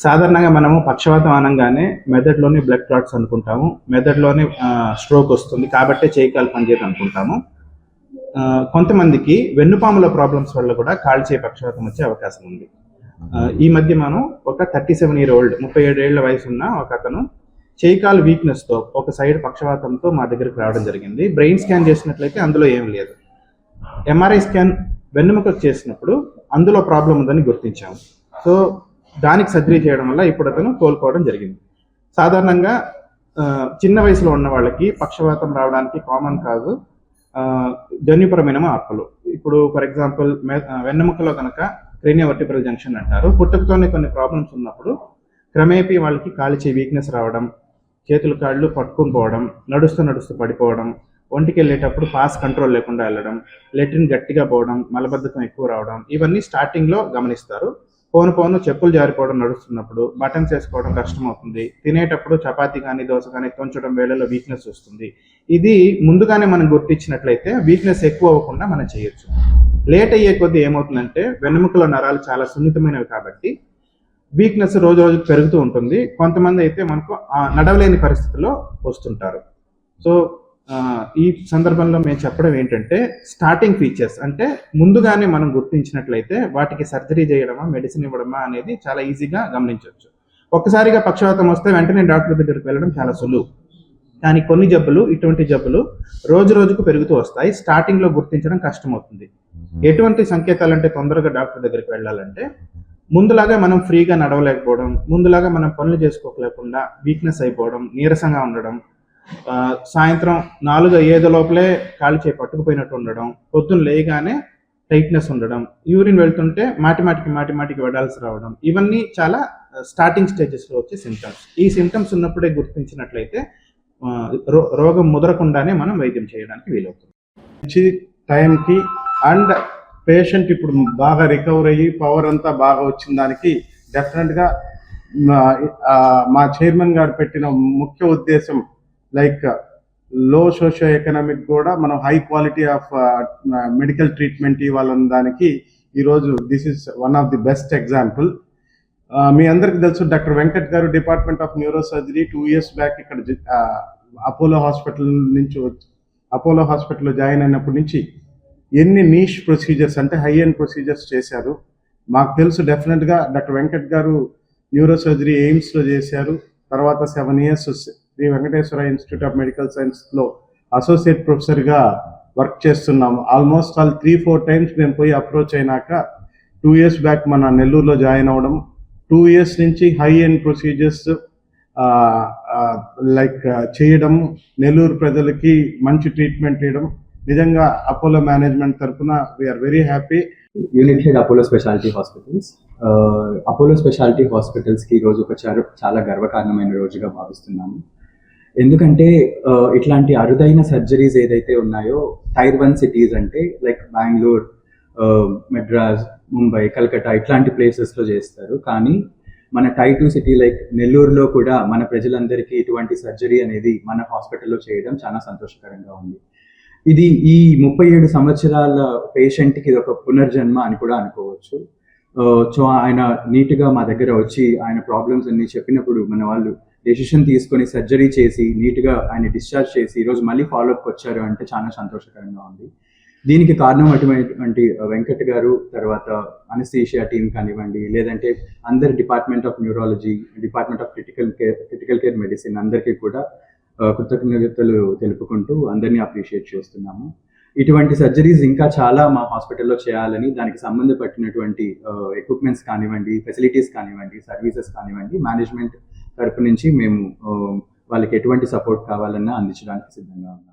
సాధారణంగా మనము పక్షవాతం అనగానే మెదడులోని బ్లడ్ క్లాట్స్ అనుకుంటాము, మెదడులోని స్ట్రోక్ వస్తుంది కాబట్టి చేయికాలు పనిచేయదు అనుకుంటాము. కొంతమందికి వెన్నుపాముల ప్రాబ్లమ్స్ వల్ల కూడా కాళ్ళు చేయి పక్షవాతం వచ్చే అవకాశం ఉంది. ఈ మధ్య మనం ఒక 37-year-old 37 ఏళ్ల వయసు ఉన్న ఒక అతను చేయికాలు వీక్నెస్తో ఒక సైడ్ పక్షవాతంతో మా దగ్గరికి రావడం జరిగింది. బ్రెయిన్ స్కాన్ చేసినట్లయితే అందులో ఏం లేదు. ఎంఆర్ఐ స్కాన్ వెన్నుముకకు చేసినప్పుడు అందులో ప్రాబ్లం ఉందని గుర్తించాము. సో దానికి సర్జరీ చేయడం వల్ల ఇప్పుడు అతను కోలుకోవడం జరిగింది. సాధారణంగా చిన్న వయసులో ఉన్న వాళ్ళకి పక్షవాతం రావడానికి కామన్ కాదు జన్యుపరమైన మార్పులు. ఇప్పుడు ఫర్ ఎగ్జాంపుల్ వెన్నెముకలో కనుక క్రేనియో వర్టిబ్రల్ జంక్షన్ అంటారు. పుట్టుకతోనే కొన్ని ప్రాబ్లమ్స్ ఉన్నప్పుడు క్రమేపీ వాళ్ళకి కాలు చేయి వీక్నెస్ రావడం, చేతులు కాళ్ళు పట్టుకుని పోవడం, నడుస్తూ పడిపోవడం, ఒంటికి వెళ్ళేటప్పుడు పాస్ కంట్రోల్ లేకుండా వెళ్ళడం, లెట్రిన్ గట్టిగా పోవడం, మలబద్ధకం ఎక్కువ రావడం, ఇవన్నీ స్టార్టింగ్లో గమనిస్తారు. పోను చెప్పులు జారిపోవడం, నడుస్తున్నప్పుడు బటన్స్ వేసుకోవడం కష్టం అవుతుంది, తినేటప్పుడు చపాతీ కానీ దోశ కానీ తొంచడం వేళలో వీక్నెస్ వస్తుంది. ఇది ముందుగానే మనం గుర్తించినట్లయితే వీక్నెస్ ఎక్కువ అవ్వకుండా మనం చేయొచ్చు. లేట్ అయ్యే కొద్దీ ఏమవుతుందంటే వెన్నెముకలో నరాలు చాలా సున్నితమైనవి కాబట్టి వీక్నెస్ రోజు రోజుకు పెరుగుతూ ఉంటుంది. కొంతమంది అయితే మనకు నడవలేని పరిస్థితిలో వస్తుంటారు. సో ఈ సందర్భంలో మేము చెప్పడం ఏంటంటే స్టార్టింగ్ ఫీచర్స్ అంటే ముందుగానే మనం గుర్తించినట్లయితే వాటికి సర్జరీ చేయడమా మెడిసిన్ ఇవ్వడమా అనేది చాలా ఈజీగా గమనించవచ్చు. ఒక్కసారిగా పక్షవాతం వస్తే వెంటనే డాక్టర్ దగ్గరికి వెళ్ళడం చాలా సులువు. కానీ కొన్ని జబ్బులు, ఇటువంటి జబ్బులు రోజు రోజుకు పెరుగుతూ వస్తాయి. స్టార్టింగ్లో గుర్తించడం కష్టమవుతుంది. ఎటువంటి సంకేతాలు అంటే తొందరగా డాక్టర్ దగ్గరికి వెళ్ళాలంటే ముందులాగా మనం ఫ్రీగా నడవలేకపోవడం, ముందులాగా మనం పనులు చేసుకోలేకుండా వీక్నెస్ అయిపోవడం, నీరసంగా ఉండడం, సాయంత్రం 4-5 లోపలే కాలు చేయి పట్టుకుపోయినట్టు ఉండడం, పొద్దున్న లేయగానే టైట్నెస్ ఉండడం, యూరిన్ వెళ్తుంటే మాటిమాటికి వెడాల్సి రావడం, ఇవన్నీ చాలా స్టార్టింగ్ స్టేజెస్లో వచ్చే సిమ్టమ్స్. ఈ సిమ్టమ్స్ ఉన్నప్పుడే గుర్తించినట్లయితే రోగం ముదరకుండానే మనం వైద్యం చేయడానికి వీలవుతుంది. మంచి టైంకి అండ్ పేషెంట్ ఇప్పుడు బాగా రికవర్ అయ్యి పవర్ అంతా బాగా వచ్చిన దానికి డెఫినెట్గా మా చైర్మన్ గారు పెట్టిన ముఖ్య ఉద్దేశం లైక్ లో సోషియో ఎకనామిక్ కూడా మనం high quality of medical treatment ఇవ్వాలన్న దానికి ఈరోజు this is one of the best example. మీ అందరికి తెలుసు డాక్టర్ వెంకట్ గారు department of neuro surgery 2 years back ఇక్కడ అపోలో హాస్పిటల్లో జాయిన్ అయినప్పటి నుంచి ఎన్ని నీష్ ప్రొసీజర్స్ అంటే హై ఎండ్ ప్రొసీజర్స్ చేశారు. మాకు తెలుసు డెఫినెట్గా డాక్టర్ వెంకట్ గారు న్యూరో సర్జరీ ఎయిమ్స్లో చేశారు. తర్వాత 7 years Shri Venkateswara institute of medical సైన్స్లో అసోసియేట్ ప్రొఫెసర్గా వర్క్ చేస్తున్నాము. ఆల్మోస్ట్ 3-4 times మేము పోయి అప్రోచ్ అయినాక 2 years బ్యాక్ మన నెల్లూరులో జాయిన్ అవ్వడం, 2 years నుంచి హై ఎండ్ ప్రొసీజర్స్ లైక్ చేయడం, నెల్లూరు ప్రజలకి మంచి ట్రీట్మెంట్ ఇవ్వడం, నిజంగా అపోలో మేనేజ్మెంట్ తరఫున we are very happy. Unit head Apollo specialty hospitals. Apollo specialty హాస్పిటల్స్కి ఈరోజు ఒక చాలా గర్వకారణమైన రోజుగా భావిస్తున్నాము. ఎందుకంటే ఇట్లాంటి అరుదైన సర్జరీస్ ఏదైతే ఉన్నాయో Tier 1 cities అంటే లైక్ బెంగళూరు, మెడ్రాస్, ముంబై, కల్కట్టా ఇట్లాంటి ప్లేసెస్లో చేస్తారు. కానీ మన Tier 2 city లైక్ నెల్లూరులో కూడా మన ప్రజలందరికీ ఇటువంటి సర్జరీ అనేది మన హాస్పిటల్లో చేయడం చాలా సంతోషకరంగా ఉంది. ఇది ఈ 37 సంవత్సరాల పేషెంట్కి ఇది ఒక పునర్జన్మ అని కూడా అనుకోవచ్చు. సో ఆయన నీట్గా మా దగ్గర వచ్చి ఆయన ప్రాబ్లమ్స్ అన్ని చెప్పినప్పుడు మన వాళ్ళు డెసిషన్ తీసుకొని సర్జరీ చేసి నీట్గా ఆయన డిశ్చార్జ్ చేసి ఈరోజు మళ్ళీ ఫాలోఅప్కి వచ్చారు అంటే చాలా సంతోషకరంగా ఉంది. దీనికి కారణం అటువంటి వెంకట్ గారు, తర్వాత అనస్థీషియా టీం కానివ్వండి, లేదంటే అందరి department of neurology, department of critical care medicine అందరికీ కూడా కృతజ్ఞతలు తెలుపుకుంటూ అందరినీ అప్రిషియేట్ చేస్తున్నాము. ఇటువంటి సర్జరీస్ ఇంకా చాలా మా హాస్పిటల్లో చేయాలని, దానికి సంబంధపట్టినటువంటి ఎక్విప్మెంట్స్ కానివ్వండి, ఫెసిలిటీస్ కానివ్వండి, సర్వీసెస్ కానివ్వండి, మేనేజ్మెంట్ తరపు నుంచి మేము వాళ్ళకి ఎటువంటి సపోర్ట్ కావాలన్నా అందించడానికి సిద్ధంగా ఉన్నాం.